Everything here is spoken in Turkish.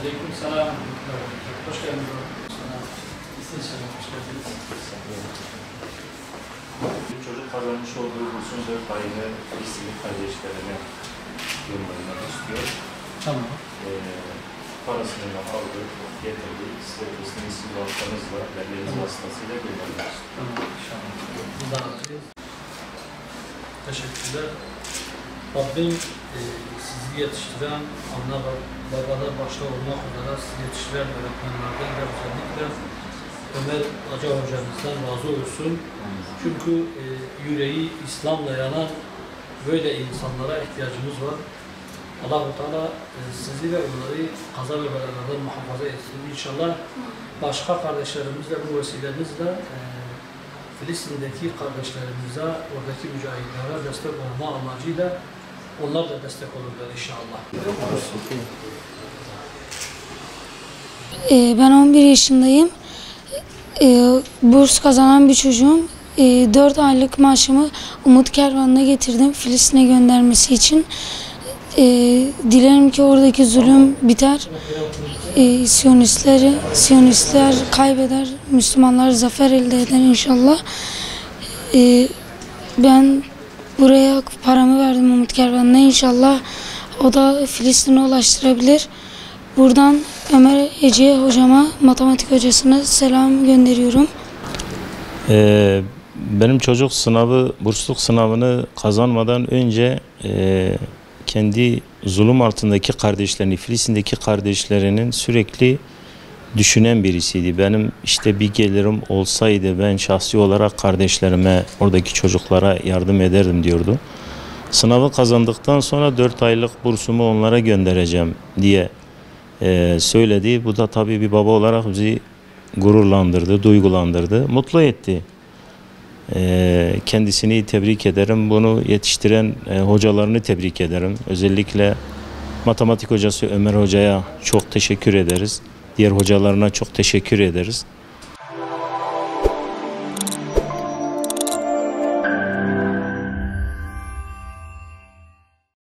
Aleykümselam. Hoş geldiniz. Hoş geldiniz. Çocuk kazanmış olduğu bursun 4 ayını Filistinli kardeşlerine göndermek istiyor. Tamam. Parasını da aldı, getirdi. Size Filistin vasıtanızla, beliriniz vasıtasıyla göndermek istiyor. Tamam. İnşallah. Teşekkürler. Rabbim sizi yetiştiren, anne babalar başta olmak üzere sizi yetiştiren öğretmenlerden ve özellikle Ömer Aca hocamızdan razı olsun. Çünkü yüreği İslam'la yanan böyle insanlara ihtiyacımız var. Allah-u Teala sizi ve onları kaza ve belalardan muhafaza etsin. İnşallah başka kardeşlerimizle bu vesilemizle Filistin'deki kardeşlerimize, oradaki mücahitlere destek olma amacıyla onlar da destek olurlar inşallah. Ben 11 yaşındayım. Burs kazanan bir çocuğum. 4 aylık maaşımı Umut Kervanı'na getirdim Filistin'e göndermesi için. Dilerim ki oradaki zulüm biter. Siyonistler kaybeder, Müslümanlar zafer elde eder inşallah. Ben buraya paramı verdim Umut Kervanı'na, inşallah o da Filistin'e ulaştırabilir. Buradan Ömer Ece hocama, matematik hocasına selam gönderiyorum. Benim çocuk bursluluk sınavını kazanmadan önce kendi zulüm altındaki kardeşlerini, Filistin'deki kardeşlerinin sürekli düşünen birisiydi. Benim işte bir gelirim olsaydı ben şahsi olarak kardeşlerime, oradaki çocuklara yardım ederdim diyordu. Sınavı kazandıktan sonra 4 aylık bursumu onlara göndereceğim diye söyledi. Bu da tabii bir baba olarak bizi gururlandırdı, duygulandırdı, mutlu etti. Kendisini tebrik ederim. Bunu yetiştiren hocalarını tebrik ederim. Özellikle matematik hocası Ömer Hoca'ya çok teşekkür ederiz. Diğer hocalarına çok teşekkür ederiz.